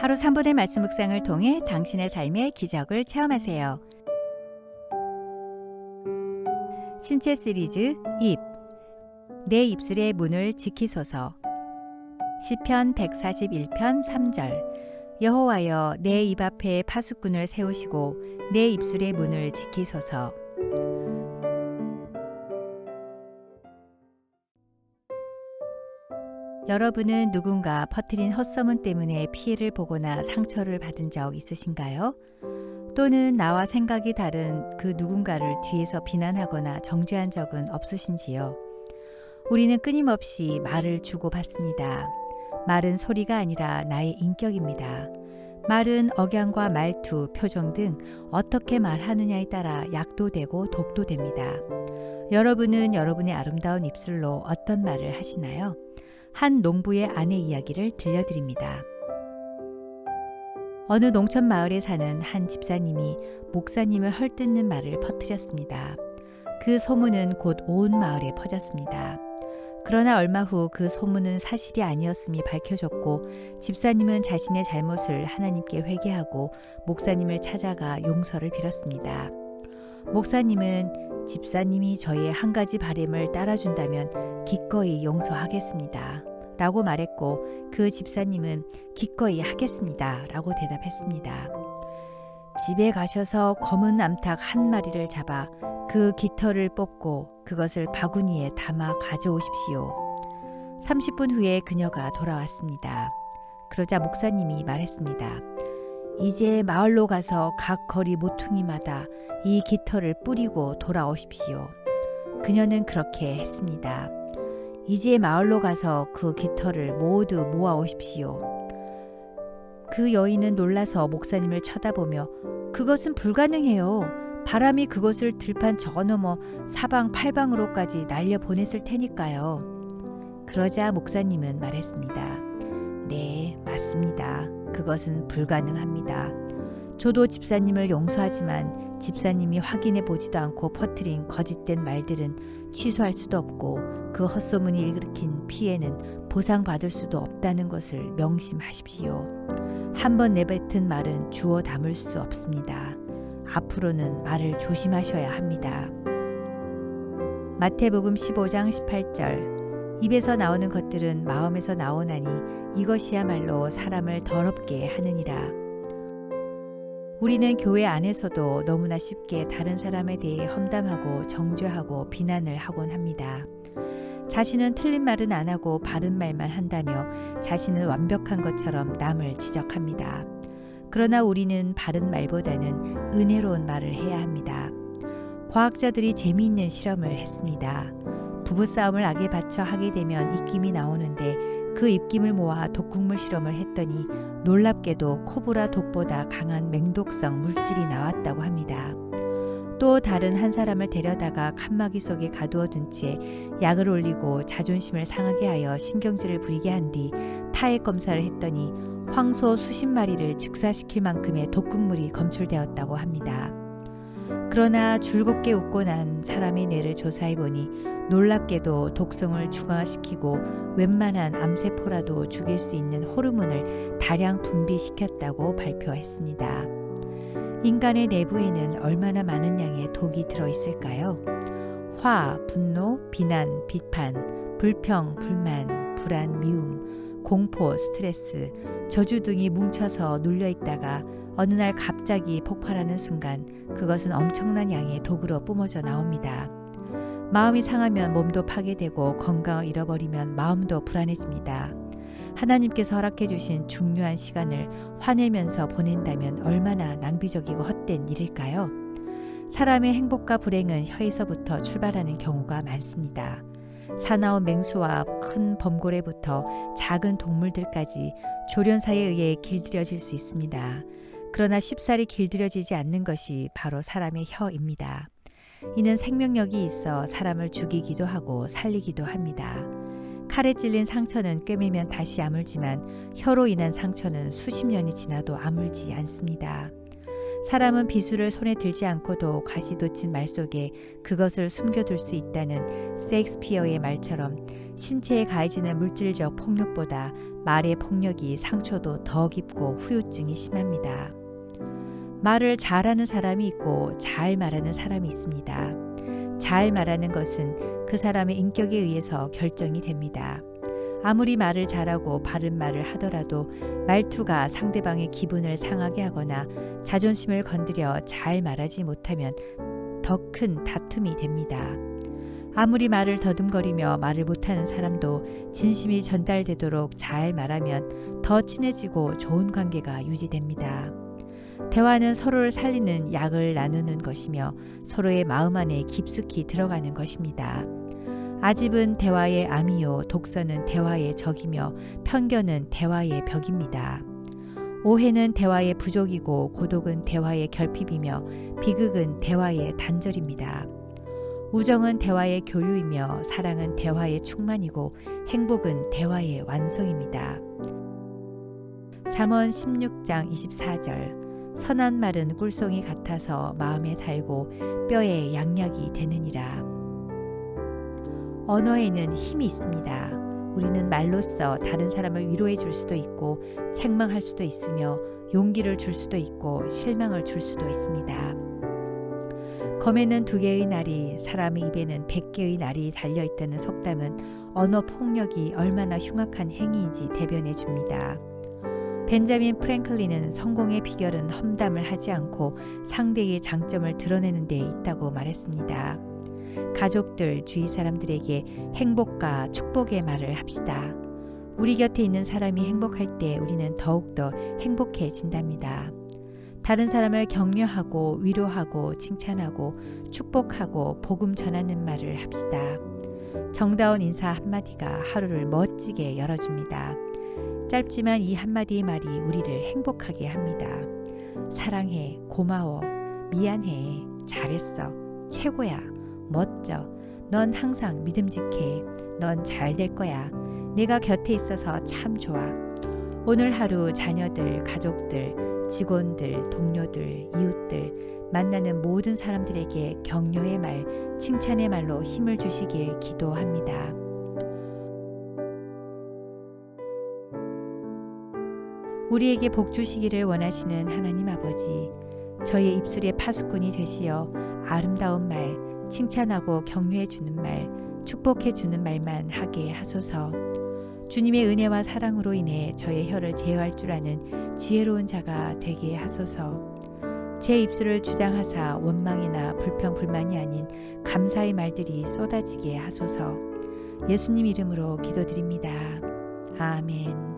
하루 3분의 말씀 묵상을 통해 당신의 삶의 기적을 체험하세요. 신체 시리즈 입, 내 입술의 문을 지키소서. 시편 141편 3절. 여호와여, 내 입 앞에 파수꾼을 세우시고 내 입술의 문을 지키소서. 여러분은 누군가 퍼뜨린 헛소문 때문에 피해를 보거나 상처를 받은 적 있으신가요? 또는 나와 생각이 다른 그 누군가를 뒤에서 비난하거나 정죄한 적은 없으신지요? 우리는 끊임없이 말을 주고받습니다. 말은 소리가 아니라 나의 인격입니다. 말은 억양과 말투, 표정 등 어떻게 말하느냐에 따라 약도 되고 독도 됩니다. 여러분은 여러분의 아름다운 입술로 어떤 말을 하시나요? 한 농부의 아내 이야기를 들려드립니다. 어느 농촌 마을에 사는 한 집사님이 목사님을 헐뜯는 말을 퍼뜨렸습니다. 그 소문은 곧 온 마을에 퍼졌습니다. 그러나 얼마 후 그 소문은 사실이 아니었음이 밝혀졌고 집사님은 자신의 잘못을 하나님께 회개하고 목사님을 찾아가 용서를 빌었습니다. 목사님은 집사님이 저의 한 가지 바램을 따라준다면 기꺼이 용서하겠습니다 라고 말했고, 그 집사님은 기꺼이 하겠습니다 라고 대답했습니다. 집에 가셔서 검은 암탉 한 마리를 잡아 그 깃털을 뽑고 그것을 바구니에 담아 가져오십시오. 30분 후에 그녀가 돌아왔습니다. 그러자 목사님이 말했습니다. 이제 마을로 가서 각 거리 모퉁이마다 이 깃털을 뿌리고 돌아오십시오. 그녀는 그렇게 했습니다. 이제 마을로 가서 그 깃털을 모두 모아오십시오. 그 여인은 놀라서 목사님을 쳐다보며 그것은 불가능해요. 바람이 그것을 들판 저 너머 사방팔방으로까지 날려보냈을 테니까요. 그러자 목사님은 말했습니다. 네, 맞습니다. 그것은 불가능합니다. 저도 집사님을 용서하지만 집사님이 확인해 보지도 않고 퍼뜨린 거짓된 말들은 취소할 수도 없고 그 헛소문이 일으킨 피해는 보상받을 수도 없다는 것을 명심하십시오. 한 번 내뱉은 말은 주워 담을 수 없습니다. 앞으로는 말을 조심하셔야 합니다. 마태복음 15장 18절. 입에서 나오는 것들은 마음에서 나오나니 이것이야말로 사람을 더럽게 하느니라. 우리는 교회 안에서도 너무나 쉽게 다른 사람에 대해 험담하고 정죄하고 비난을 하곤 합니다. 자신은 틀린 말은 안 하고 바른 말만 한다며 자신은 완벽한 것처럼 남을 지적합니다. 그러나 우리는 바른 말보다는 은혜로운 말을 해야 합니다. 과학자들이 재미있는 실험을 했습니다. 부부싸움을 악에 받쳐 하게 되면 입김이 나오는데 그 입김을 모아 독극물 실험을 했더니 놀랍게도 코브라 독보다 강한 맹독성 물질이 나왔다고 합니다. 또 다른 한 사람을 데려다가 칸막이 속에 가두어 둔 채 약을 올리고 자존심을 상하게 하여 신경질을 부리게 한 뒤 타액 검사를 했더니 황소 수십 마리를 즉사시킬 만큼의 독극물이 검출되었다고 합니다. 그러나 즐겁게 웃고 난 사람의 뇌를 조사해 보니 놀랍게도 독성을 중화시키고 웬만한 암세포라도 죽일 수 있는 호르몬을 다량 분비시켰다고 발표했습니다. 인간의 내부에는 얼마나 많은 양의 독이 들어있을까요? 화, 분노, 비난, 비판, 불평, 불만, 불안, 미움, 공포, 스트레스, 저주 등이 뭉쳐서 눌려있다가 어느 날 갑자기 폭발하는 순간 그것은 엄청난 양의 독으로 뿜어져 나옵니다. 마음이 상하면 몸도 파괴되고 건강을 잃어버리면 마음도 불안해집니다. 하나님께서 허락해 주신 중요한 시간을 화내면서 보낸다면 얼마나 낭비적이고 헛된 일일까요? 사람의 행복과 불행은 혀에서부터 출발하는 경우가 많습니다. 사나운 맹수와 큰 범고래부터 작은 동물들까지 조련사에 의해 길들여질 수 있습니다. 그러나 쉽사리 길들여지지 않는 것이 바로 사람의 혀입니다. 이는 생명력이 있어 사람을 죽이기도 하고 살리기도 합니다. 칼에 찔린 상처는 꿰매면 다시 아물지만 혀로 인한 상처는 수십 년이 지나도 아물지 않습니다. 사람은 비수를 손에 들지 않고도 가시 돋친 말 속에 그것을 숨겨둘 수 있다는 셰익스피어의 말처럼 신체에 가해지는 물질적 폭력보다 말의 폭력이 상처도 더 깊고 후유증이 심합니다. 말을 잘하는 사람이 있고 잘 말하는 사람이 있습니다. 잘 말하는 것은 그 사람의 인격에 의해서 결정이 됩니다. 아무리 말을 잘하고 바른 말을 하더라도 말투가 상대방의 기분을 상하게 하거나 자존심을 건드려 잘 말하지 못하면 더 큰 다툼이 됩니다. 아무리 말을 더듬거리며 말을 못하는 사람도 진심이 전달되도록 잘 말하면 더 친해지고 좋은 관계가 유지됩니다. 대화는 서로를 살리는 약을 나누는 것이며 서로의 마음 안에 깊숙이 들어가는 것입니다. 아집은 대화의 암이요, 독서는 대화의 적이며 편견은 대화의 벽입니다. 오해는 대화의 부족이고 고독은 대화의 결핍이며 비극은 대화의 단절입니다. 우정은 대화의 교류이며 사랑은 대화의 충만이고 행복은 대화의 완성입니다. 잠언 16장 24절 선한 말은 꿀송이 같아서 마음에 달고 뼈에 양약이 되느니라. 언어에는 힘이 있습니다. 우리는 말로써 다른 사람을 위로해 줄 수도 있고 책망할 수도 있으며 용기를 줄 수도 있고 실망을 줄 수도 있습니다. 검에는 2개의 날이 사람의 입에는 100개의 날이 달려있다는 속담은 언어 폭력이 얼마나 흉악한 행위인지 대변해 줍니다. 벤자민 프랭클린은 성공의 비결은 험담을 하지 않고 상대의 장점을 드러내는 데 있다고 말했습니다. 가족들, 주위 사람들에게 행복과 축복의 말을 합시다. 우리 곁에 있는 사람이 행복할 때 우리는 더욱더 행복해진답니다. 다른 사람을 격려하고 위로하고 칭찬하고 축복하고 복음 전하는 말을 합시다. 정다운 인사 한마디가 하루를 멋지게 열어줍니다. 짧지만 이 한마디의 말이 우리를 행복하게 합니다. 사랑해, 고마워, 미안해, 잘했어, 최고야, 멋져, 넌 항상 믿음직해, 넌 잘 될 거야, 내가 곁에 있어서 참 좋아. 오늘 하루 자녀들, 가족들, 직원들, 동료들, 이웃들, 만나는 모든 사람들에게 격려의 말, 칭찬의 말로 힘을 주시길 기도합니다. 우리에게 복 주시기를 원하시는 하나님 아버지, 저의 입술의 파수꾼이 되시어 아름다운 말, 칭찬하고 격려해 주는 말, 축복해 주는 말만 하게 하소서. 주님의 은혜와 사랑으로 인해 저의 혀를 제어할 줄 아는 지혜로운 자가 되게 하소서. 제 입술을 주장하사 원망이나 불평 불만이 아닌 감사의 말들이 쏟아지게 하소서. 예수님 이름으로 기도드립니다. 아멘.